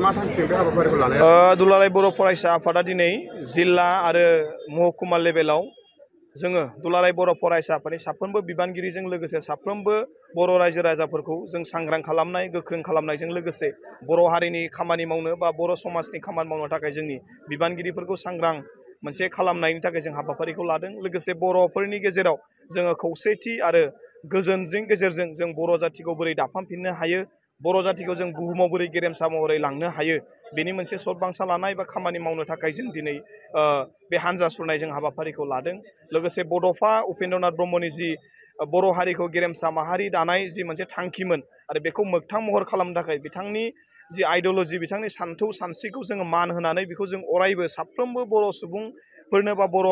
दुलाराय बर' फरायसा आफादा दिनै जिल्ला आरो महकुमा लेभेलाव जोङो दुलाराय बर' फरायसा आफादनि साफ्रोमबो बिबानगिरिजों लोगोसे साफ्रोमबो बर' रायजो राजाफोरखौ जों सांग्रां खालामनाय गोख्रों खालामनायजों लोगोसे बर' हारिनि खामानि मावनो बा बर' समाजनि खामानि मावनो थाखाय जोंनि बिबानगिरिफोरखौ सांग्रां मोनसे खालामनायनि थाखाय जों हाबाफारिखौ लादों। लोगोसे बर'फोरनि गेजेराव जोङो खौसेथि आरो गोजोननि गेजेरजों जों बर' जातिखौ बोरै दाफामफिननो हायो, बर' जातिखौ जों बुहुमाव बोरै गेरेमसा महरै लांनो हायो, बेनि मोनसे सतबांसा लानाय बा खामानि मावनो थाखाय जों दिनै बे हान्जा सुरनाय जों हाबाफारिखौ लादों। लोगोसे बड'फा उपेन्द्रनाथ ब्रह्मनि जि बर' हारिखौ गेरेमसा माहारि दानाय जि मोनसे थांखिमोन आरो बेखौ मोगथां महर खालामनो थाखाय बिथांनि जि आइडिय'लजि, बिथांनि सान्थौ सानस्रिखौ जोङो मान होनानै बेखौ जों अरायबो साफ्रोमबो बर' सुबुंफोरनो बा बर'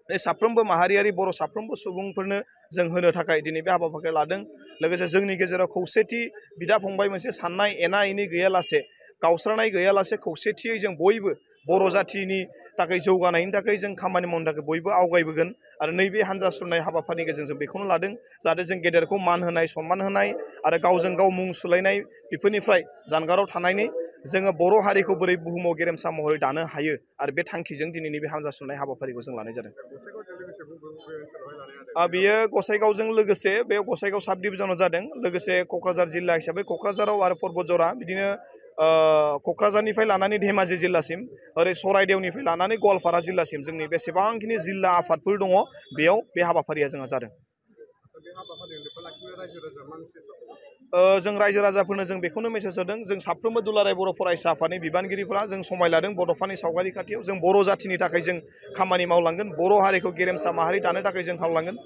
साफ्रोमबो माहारियारि बर' साफ्रोमबो सुबुंफोरनो जों होनो थाखाय दिनै बे हाबाफारिखौ लादों। लोगोसे जोंनि गेजेराव खौसेथि बिदा फंबाय मोनसे साननाय एना एनि गैयालासे, गावस्रानाय गैयालासे खौसेथियै जों बयबो बर' जातिनि थाखाय जौगानायनि थाखाय जों खामानि मावनो थाखाय बयबो आवगायबोगोन आरो नैबे हान्जा सुरनाय हाबाफारिनि गेजेरजों बेखौनो लादों जाहाथे जों गेदेरखौ मान होनाय, सनमान होनाय आरो गावजों गाव मुं सुलायनाय बेफोरनिफ्राय जानगाराव थानानै जोङो बर' हारिखौ बोरै बुहुमाव गेरेमसा महरै दानो हायो आरो बे थांखिजों दिनैनि बे हान्जा सुरनाय हाबाफारिखौ जों लानाय जादों। बेयो गसाइगावजों लोगोसे बे गसाइगाव साब डिभिजनाव जादों। लोगोसे क'क्राझार जिल्ला हिसाबै क'क्राझाराव आरो पर्बतजरा, बिदिनो क'क्राझारनिफ्राय लानानै धेमाजि जिल्लासिम, ओरै सराइदेवनिफ्राय लानानै गवालपारा जिल्लासिम जोंनि बेसेबांखिनि जिल्ला आफादफोर दङ बेयाव बे हाबाफारिया जोंहा जादों। जों रायजो राजाफोरनो जों बेखौनो मेसेज होदों, जों साफ्रोमबो दुलाराय बर' फरायसा आफादनि बिबानगिरिफोरा जों समाय लादों बड'फानि सावगारि खाथियाव। जों बर' जातिनि थाखाय जों खामानि मावलांगोन, बर' हारिखौ गेरेमसा माहारि दानो थाखाय जों खावलांगोन।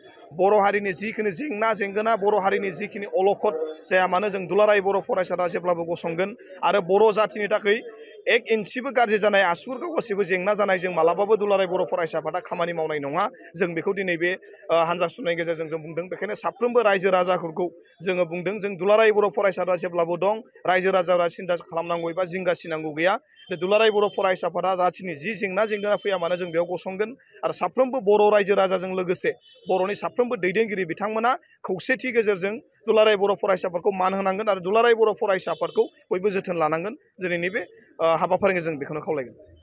बर' हारिनि जिखिनि जेंना जेंगोना, बर' हारिनि जिखिनि अलखद जाया मानो, जों दुलाराय बर' फरायसाफ्रा जेब्लाबो गसंगोन आरो बर' जातिनि थाखाय एक इन्सिबो गाज्रि जानाय, आसुगुरखौ गासैबो जेंना जानाय जों मालाबाबो दुलाराय बर' फरायसा आफादा खामानि मावनाय नङा। जों बेखौ दिनै बे हान्जा सुरनायनि गेजेरजों जों बुंदों। बेखायनो साफ्रोमबो रायजो राजाफोरखौ जोङो बुंदों, जों दुलाराय बर' फरायसाफ्रा जेब्लाबो दं, रायजो राजाफ्रा सिन्था खालामनांगौ एबा जिंगा सिनांगौ गैया। दुलाराय बर' फरायसा आफादा जातिनि जि जेंना जेंगोना फैया मानो जों बेयाव गसंगोन आरो साफ्रोमबो बर' रायजो राजाजों लोगोसे बर'नि साफ्रोमबो दैदेनगिरि बिथांमोना खौसेथि गेजेरजों दुलाराय बर' फरायसाफोरखौ मान होनांगोन आरो दुलाराय बर' फरायसा आफादखौ बयबो जोथोन लानांगोन। दिनैनि बे हाबाफारिजों जों बेखौनो खावलायगोन।